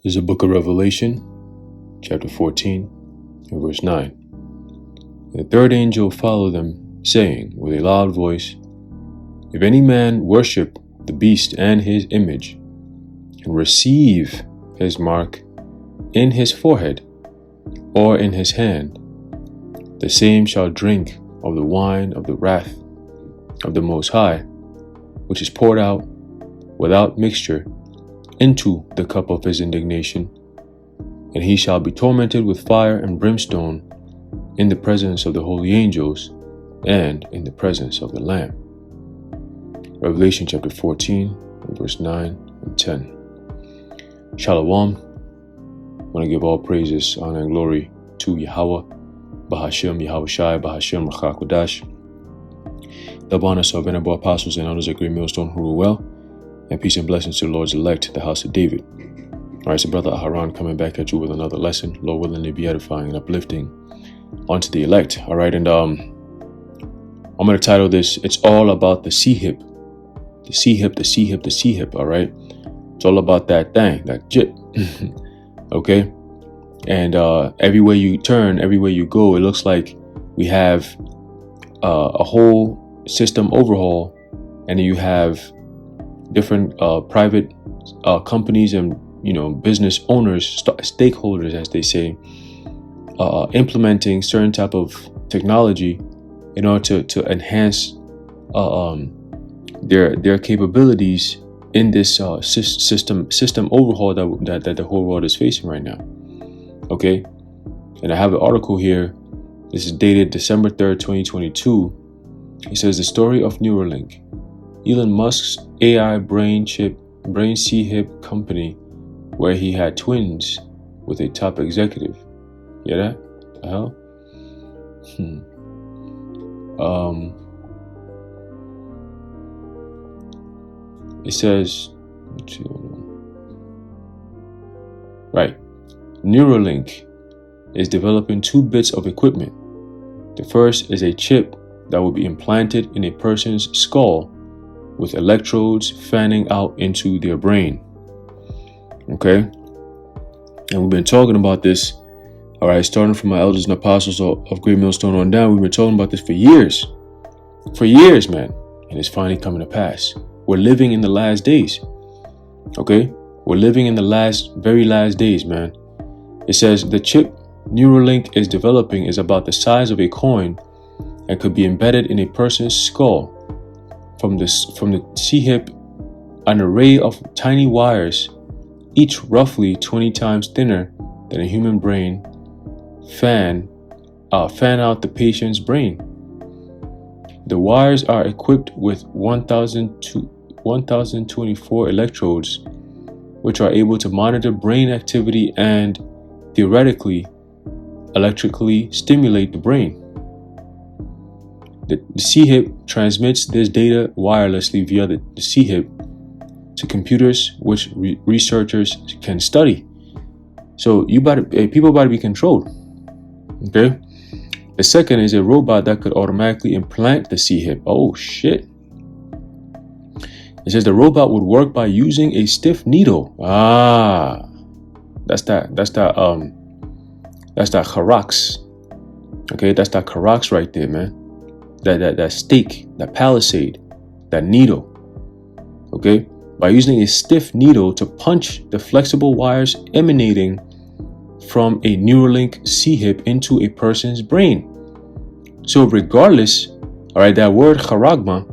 This is the book of Revelation, chapter 14, and verse 9. And the third angel followed them, saying with a loud voice, If any man worship the beast and his image, and receive his mark in his forehead or in his hand, the same shall drink of the wine of the wrath of the Most High, which is poured out without mixture into the cup of his indignation, and he shall be tormented with fire and brimstone in the presence of the holy angels and in the presence of the Lamb. Revelation chapter 14, verse 9 and 10. Shalom. I want to give all praises, honor, and glory to Yahweh, Bahashem, Yahweh Shai, Bahashem, Rachakodash. Double honor to our venerable apostles and elders at Great Millstone who rule well, and peace and blessings to the Lord's elect, the house of David. All right, so Brother Aharon coming back at you with another lesson, Lord willing to be edifying and uplifting onto the elect. All right, and I'm going to title this, It's All About the C-Hip. The C-Hip, the C-Hip, the C-Hip, all right? It's all about that thing, that jit, okay? And everywhere you turn, everywhere you go, it looks like we have a whole system overhaul, and then you have different private companies and business owners, stakeholders, as they say, implementing certain type of technology in order to enhance their capabilities in this system overhaul that the whole world is facing right now. Okay, and I have an article here. This is dated December 3rd, 2022. It says the story of Neuralink, Elon Musk's AI brain C-Hip company, where he had twins with a top executive. Hear that? The hell? It says, right, Neuralink is developing two bits of equipment. The first is a chip that will be implanted in a person's skull with electrodes fanning out into their brain. Okay? And we've been talking about this, all right, starting from my elders and apostles of Great Millstone on down. We've been talking about this for years. For years, man. And it's finally coming to pass. We're living in the last days. Okay? We're living in the very last days, man. It says the chip Neuralink is developing is about the size of a coin and could be embedded in a person's skull. From the C-Hip, an array of tiny wires, each roughly 20 times thinner than a human brain, fan out the patient's brain. The wires are equipped with 1,024 electrodes, which are able to monitor brain activity and, theoretically, electrically stimulate the brain. The C-Hip transmits this data wirelessly via the C-Hip to computers, which researchers can study. So people about to be controlled. Okay. The second is a robot that could automatically implant the C-Hip. Oh shit. It says the robot would work by using a stiff needle. That's that Harax. Okay, that's that Harax right there, man. That stake, that palisade, that needle. Okay, by using a stiff needle to punch the flexible wires emanating from a Neuralink C-Hip into a person's brain. So regardless, all right, that word charagma,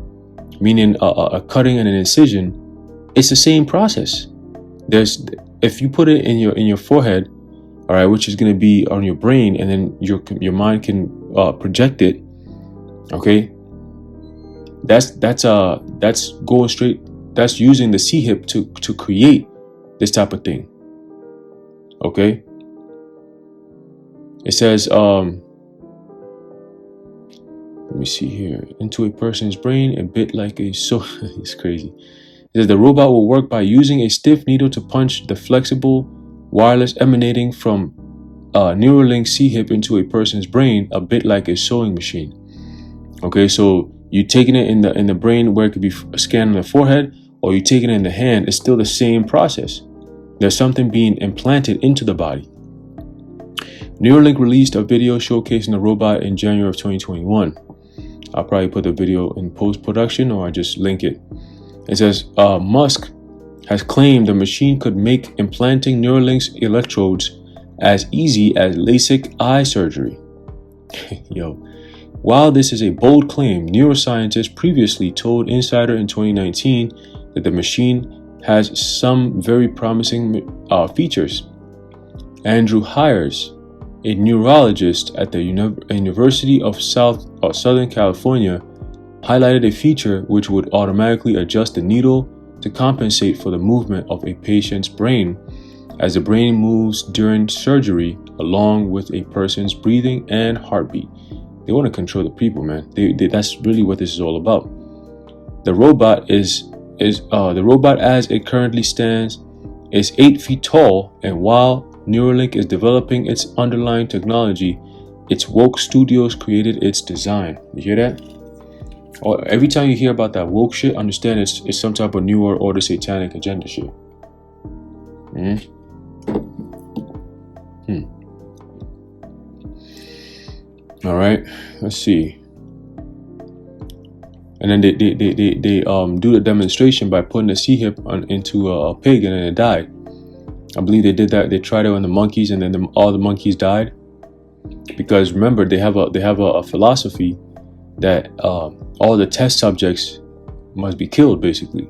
meaning a cutting and an incision, it's the same process. If you put it in your forehead, all right, which is going to be on your brain, and then your mind can project it. Okay, that's going straight. That's using the C-Hip to create this type of thing. Okay. It says, let me see here, into a person's brain, a bit like it's crazy. It says the robot will work by using a stiff needle to punch the flexible wireless emanating from Neuralink C-Hip into a person's brain, a bit like a sewing machine. Okay, so you taking it in the brain where it could be scanned on the forehead, or you taking it in the hand, it's still the same process. There's something being implanted into the body. Neuralink released a video showcasing the robot in January of 2021. I'll probably put the video in post-production, or I just link it. It says, Musk has claimed the machine could make implanting Neuralink's electrodes as easy as LASIK eye surgery. Yo. While this is a bold claim, neuroscientists previously told Insider in 2019 that the machine has some very promising features. Andrew Hyers, a neurologist at the University of Southern California, highlighted a feature which would automatically adjust the needle to compensate for the movement of a patient's brain as the brain moves during surgery, along with a person's breathing and heartbeat. They want to control the people, man. That's really what this is all about. The robot the robot as it currently stands is 8 feet tall, and while Neuralink is developing its underlying technology, its woke studios created its design. You hear that? Or every time you hear about that woke shit, understand it's some type of new world order satanic agenda shit. All right, let's see. And then they do the demonstration by putting a C-hip into a pig, and then it died. I believe they did that. They tried it on the monkeys, and then all the monkeys died. Because remember, they have a philosophy that all the test subjects must be killed, basically.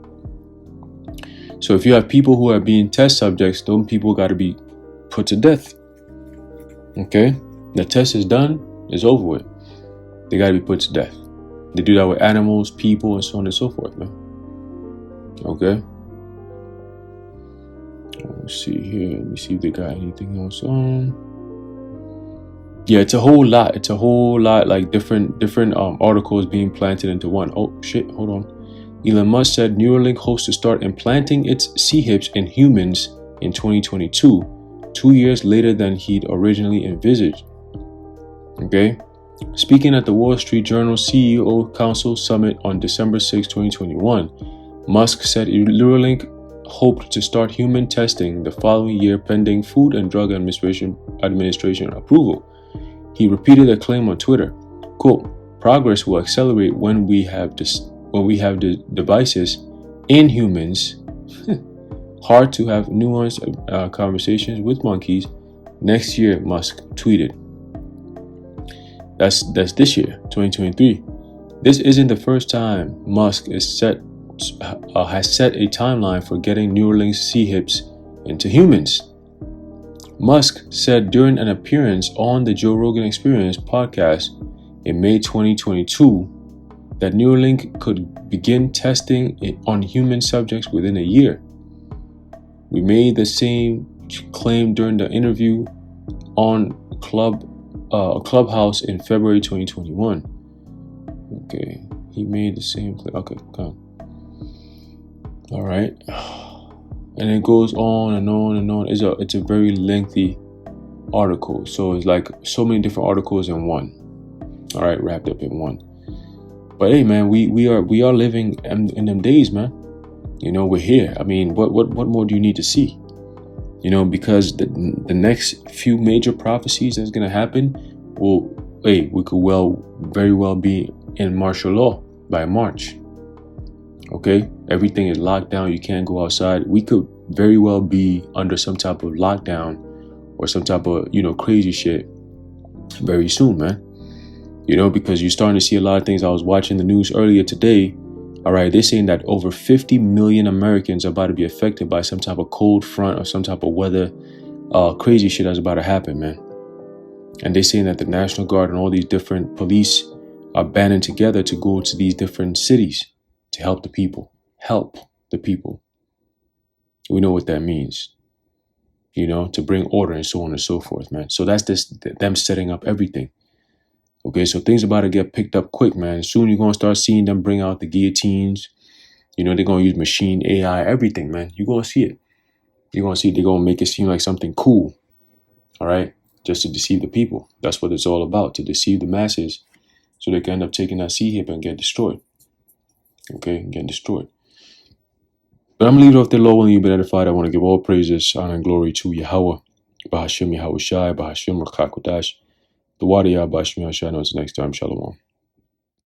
So if you have people who are being test subjects, those people got to be put to death. Okay, the test is done. It's over with. They got to be put to death. They do that with animals, people, and so on and so forth, man. Okay. Let's see here. Let me see if they got anything else on. Yeah, it's a whole lot. It's a whole lot, like different articles being planted into one. Oh shit! Hold on. Elon Musk said Neuralink hopes to start implanting its C-hips in humans in 2022, 2 years later than he'd originally envisaged. Okay. Speaking at the Wall Street Journal CEO Council Summit on December 6, 2021, Musk said Neuralink hoped to start human testing the following year pending Food and Drug Administration approval. He repeated the claim on Twitter, quote, "Progress will accelerate when we have the devices in humans. Hard to have nuanced conversations with monkeys next year," Musk tweeted. That's this year, 2023. This isn't the first time Musk has set a timeline for getting Neuralink's C-hips into humans. Musk said during an appearance on the Joe Rogan Experience podcast in May 2022 that Neuralink could begin testing it on human subjects within a year. We made the same claim during the interview on Clubhouse in February 2021. Okay, he made the same claim. Okay, come. All right, and it goes on and on and on. It's a very lengthy article, so it's like so many different articles in one. All right, wrapped up in one. But hey, man, we are living in them days, man. You know, we're here. I mean, what more do you need to see? You know, because the next few major prophecies that's gonna happen we could very well be in martial law by March. Okay, everything is locked down. You can't go outside. We could very well be under some type of lockdown or some type of crazy shit very soon, man. You know, because you're starting to see a lot of things. I was watching the news earlier today. All right, they're saying that over 50 million Americans are about to be affected by some type of cold front or some type of weather, crazy shit that's about to happen, man. And they're saying that the National Guard and all these different police are banding together to go to these different cities to help the people. Help the people. We know what that means. You know, to bring order and so on and so forth, man. So that's them setting up everything. Okay, so things about to get picked up quick, man. Soon you're going to start seeing them bring out the guillotines. You know, they're going to use machine, AI, everything, man. You're going to see it. You're going to see it. They're going to make it seem like something cool. All right? Just to deceive the people. That's what it's all about, to deceive the masses so they can end up taking that C-hip and get destroyed. Okay, get destroyed. But I'm going to leave it off there, Lord, when you've been edified. I want to give all praises, honor, and glory to Yahweh, Bahashim Yahweh Shai, Bahashim Rakakodash, the Wadiyah, Bahashim Yahweh Shai. Until next time, Shalom.